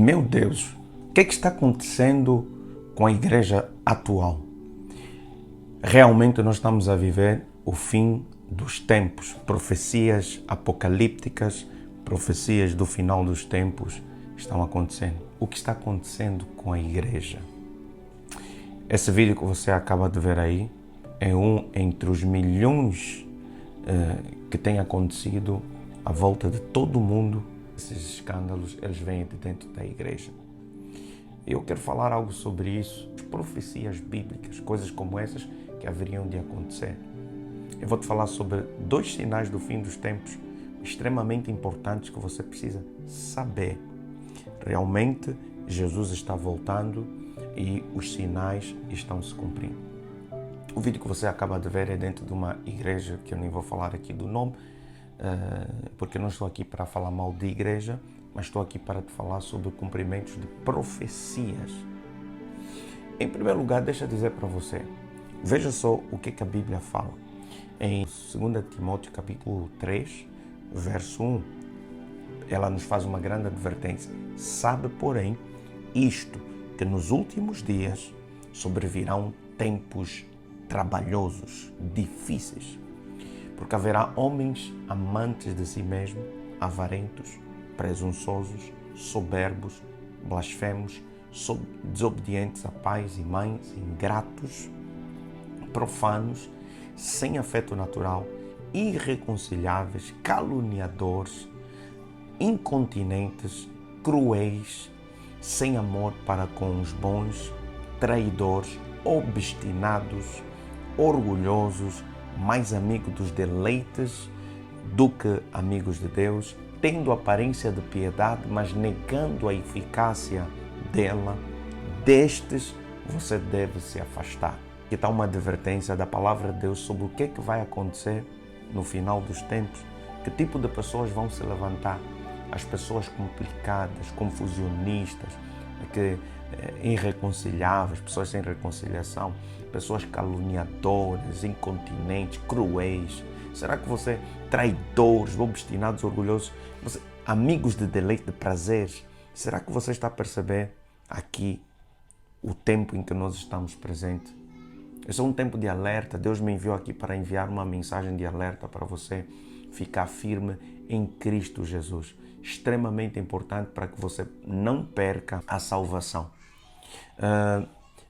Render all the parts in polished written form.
Meu Deus, o que é que está acontecendo com a igreja atual? Realmente nós estamos a viver o fim dos tempos. Profecias apocalípticas, profecias do final dos tempos estão acontecendo. O que está acontecendo com a igreja? Esse vídeo que você acaba de ver aí é um entre os milhões que tem acontecido à volta de todo o mundo. Esses escândalos, eles vêm de dentro da igreja. Eu quero falar algo sobre isso, profecias bíblicas, coisas como essas que haveriam de acontecer. Eu vou te falar sobre 2 sinais do fim dos tempos extremamente importantes que você precisa saber. Realmente, Jesus está voltando e os sinais estão se cumprindo. O vídeo que você acaba de ver é dentro de uma igreja, que eu nem vou falar aqui do nome, porque eu não estou aqui para falar mal de igreja, mas estou aqui para te falar sobre cumprimentos de profecias. Em primeiro lugar, deixa eu dizer para você, veja só o que a Bíblia fala. Em 2 Timóteo capítulo 3, verso 1, ela nos faz uma grande advertência. Sabe, porém, isto, que nos últimos dias sobrevirão tempos trabalhosos, difíceis, porque haverá homens amantes de si mesmos, avarentos, presunçosos, soberbos, blasfemos, desobedientes a pais e mães, ingratos, profanos, sem afeto natural, irreconciliáveis, caluniadores, incontinentes, cruéis, sem amor para com os bons, traidores, obstinados, orgulhosos, mais amigos dos deleites do que amigos de Deus, tendo aparência de piedade, mas negando a eficácia dela. Destes você deve se afastar. Aqui está uma advertência da palavra de Deus sobre o que vai acontecer no final dos tempos. Que tipo de pessoas vão se levantar? As pessoas complicadas, confusionistas, irreconciliáveis, pessoas sem reconciliação, pessoas caluniadoras, incontinentes, cruéis. Será que você, traidores, obstinados, orgulhosos, amigos de deleite, de prazeres, será que você está a perceber aqui o tempo em que nós estamos presentes? Esse é um tempo de alerta. Deus me enviou aqui para enviar uma mensagem de alerta para você ficar firme em Cristo Jesus. Extremamente importante para que você não perca a salvação.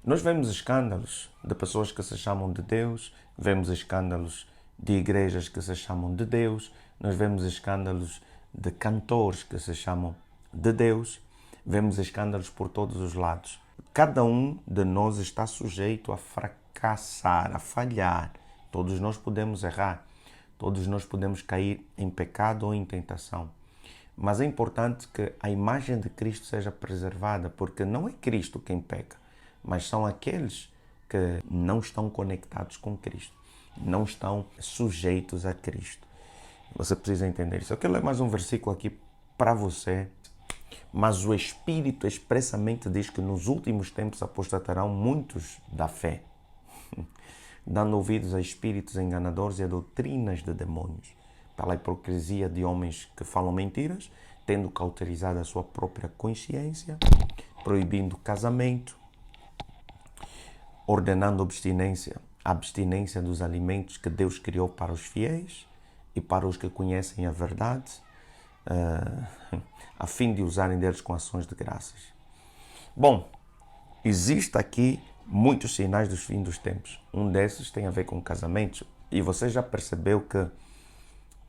Nós vemos escândalos de pessoas que se chamam de Deus, vemos escândalos de igrejas que se chamam de Deus, nós vemos escândalos de cantores que se chamam de Deus, vemos escândalos por todos os lados. Cada um de nós está sujeito a fracassar, a falhar. Todos nós podemos errar, todos nós podemos cair em pecado ou em tentação. Mas é importante que a imagem de Cristo seja preservada, porque não é Cristo quem peca, mas são aqueles que não estão conectados com Cristo, não estão sujeitos a Cristo. Você precisa entender isso. Eu quero ler mais um versículo aqui para você. Mas o Espírito expressamente diz que nos últimos tempos apostatarão muitos da fé, dando ouvidos a espíritos enganadores e a doutrinas de demônios, pela hipocrisia de homens que falam mentiras, tendo cauterizado a sua própria consciência, proibindo casamento, ordenando a abstinência dos alimentos que Deus criou para os fiéis e para os que conhecem a verdade, a fim de usarem deles com ações de graças. Bom, existe aqui muitos sinais dos fins dos tempos. Um desses tem a ver com casamentos. E você já percebeu que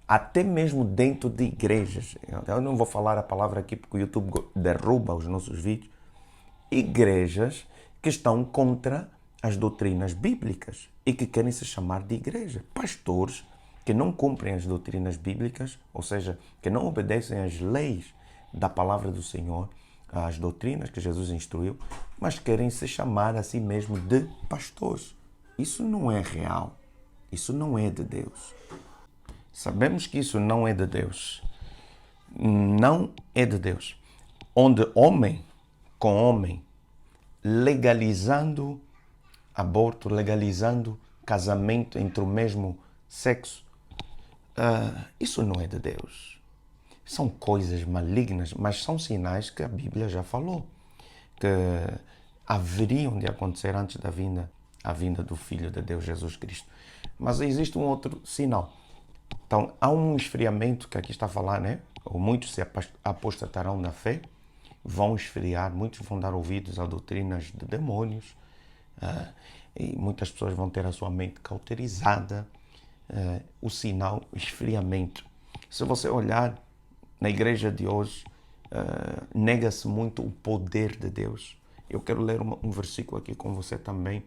até mesmo dentro de igrejas, eu não vou falar a palavra aqui porque o YouTube derruba os nossos vídeos, igrejas que estão contra as doutrinas bíblicas e que querem se chamar de igreja. Pastores que não cumprem as doutrinas bíblicas, ou seja, que não obedecem às leis da palavra do Senhor, às doutrinas que Jesus instruiu, mas querem se chamar a si mesmo de pastores. Isso não é real. Isso não é de Deus. Sabemos que isso não é de Deus. Não é de Deus. Onde homem com homem, legalizando aborto, legalizando casamento entre o mesmo sexo, isso não é de Deus. são coisas malignas, mas são sinais que a Bíblia já falou, que haveriam de acontecer antes da a vinda do Filho de Deus, Jesus Cristo. Mas existe um outro sinal. Então, há um esfriamento que aqui está a falar, né? Ou muitos se apostatarão da fé, vão esfriar, muitos vão dar ouvidos a doutrinas de demônios, e muitas pessoas vão ter a sua mente cauterizada. O sinal, o esfriamento. Se você olhar na igreja de hoje, nega-se muito o poder de Deus. Eu quero ler um versículo aqui com você também.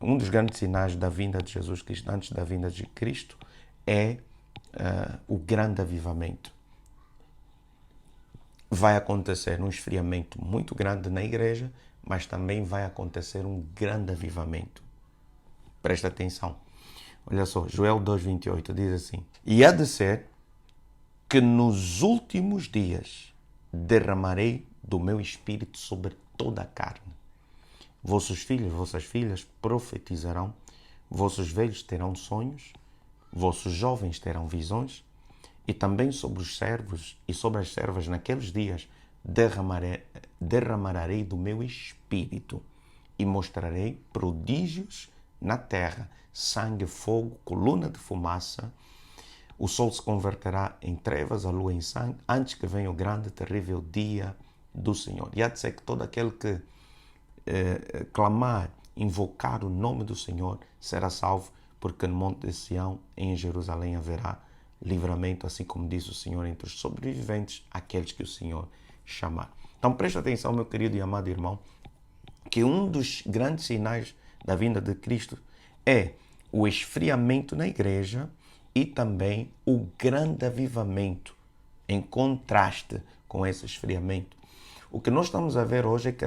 Um dos grandes sinais da vinda de Jesus Cristo, antes da vinda de Cristo, é o grande avivamento. Vai acontecer um esfriamento muito grande na igreja, mas também vai acontecer um grande avivamento. Presta atenção. Olha só, Joel 2,28 diz assim: E há de ser que nos últimos dias derramarei do meu espírito sobre toda a carne. Vossos filhos, vossas filhas profetizarão, vossos velhos terão sonhos, vossos jovens terão visões, e também sobre os servos e sobre as servas naqueles dias derramarei do meu espírito e mostrarei prodígios na terra, sangue, fogo, coluna de fumaça. O sol se converterá em trevas, a lua em sangue, antes que venha o grande e terrível dia do Senhor. E há de ser que todo aquele que clamar, invocar o nome do Senhor será salvo, porque no monte de Sião, em Jerusalém, haverá livramento, assim como diz o Senhor, entre os sobreviventes, aqueles que o Senhor chamar. Então preste atenção, meu querido e amado irmão, que um dos grandes sinais da vinda de Cristo é o esfriamento na igreja e também o grande avivamento, em contraste com esse esfriamento. O que nós estamos a ver hoje é que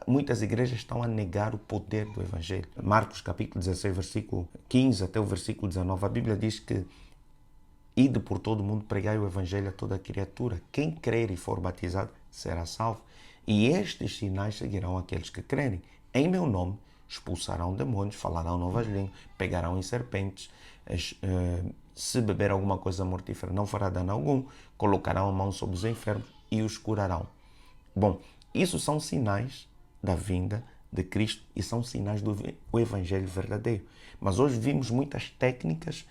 muitas igrejas estão a negar o poder do Evangelho. Marcos capítulo 16, versículo 15 até o versículo 19, a Bíblia diz que ide por todo o mundo, pregai o Evangelho a toda criatura. Quem crer e for batizado será salvo. E estes sinais seguirão aqueles que crerem. Em meu nome expulsarão demônios, falarão novas línguas, pegarão em serpentes, se beber alguma coisa mortífera não fará dano algum, colocarão a mão sobre os enfermos e os curarão. Bom, isso são sinais da vinda de Cristo e são sinais do Evangelho verdadeiro. Mas hoje vimos muitas técnicas,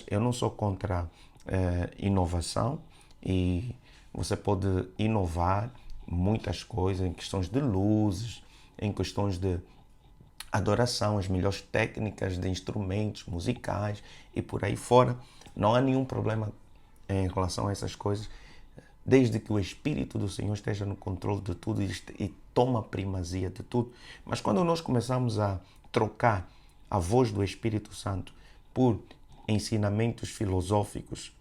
eu não sou contra inovação, e você pode inovar muitas coisas em questões de luzes, em questões de adoração, as melhores técnicas de instrumentos musicais e por aí fora. Não há nenhum problema em relação a essas coisas, desde que o Espírito do Senhor esteja no controle de tudo e toma a primazia de tudo. Mas quando nós começamos a trocar a voz do Espírito Santo por ensinamentos filosóficos,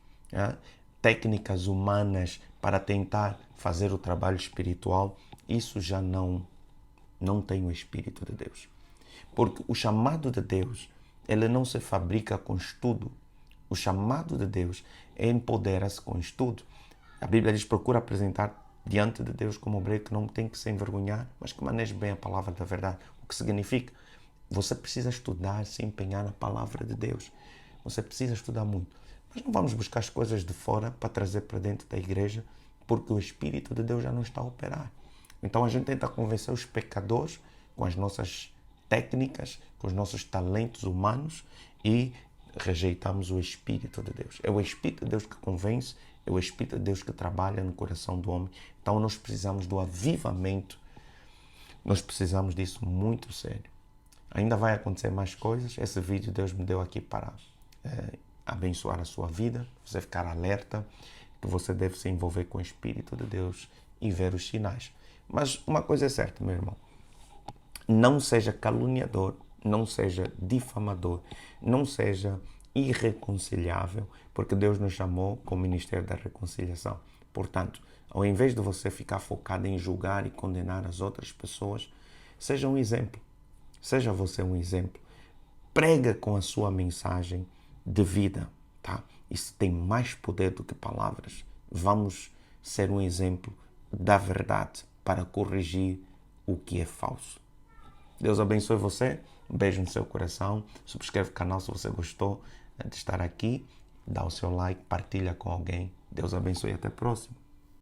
técnicas humanas para tentar fazer o trabalho espiritual, isso já não tem o Espírito de Deus. Porque o chamado de Deus, ele não se fabrica com estudo. O chamado de Deus empodera-se com estudo. A Bíblia diz: procura apresentar diante de Deus como obreiro que não tem que se envergonhar, mas que maneje bem a palavra da verdade. O que significa? Você precisa estudar, se empenhar na palavra de Deus. Você precisa estudar muito. Mas não vamos buscar as coisas de fora para trazer para dentro da igreja, porque o Espírito de Deus já não está a operar. Então a gente tenta convencer os pecadores com as nossas técnicas, com os nossos talentos humanos, e rejeitamos o Espírito de Deus. É o Espírito de Deus que convence, é o Espírito de Deus que trabalha no coração do homem. Então nós precisamos do avivamento, nós precisamos disso muito sério. Ainda vai acontecer mais coisas. Esse vídeo Deus me deu aqui para abençoar a sua vida, você ficar alerta que você deve se envolver com o Espírito de Deus e ver os sinais. Mas uma coisa é certa, meu irmão, não seja caluniador, não seja difamador, não seja irreconciliável, porque Deus nos chamou com o ministério da reconciliação. Portanto, ao invés de você ficar focado em julgar e condenar as outras pessoas, seja um exemplo. Seja você um exemplo. Prega com a sua mensagem de vida, tá? Isso tem mais poder do que palavras. Vamos ser um exemplo da verdade para corrigir o que é falso. Deus abençoe você. Um beijo no seu coração. Subscreve o canal se você gostou de estar aqui. Dá o seu like, partilha com alguém Deus abençoe e até a próxima.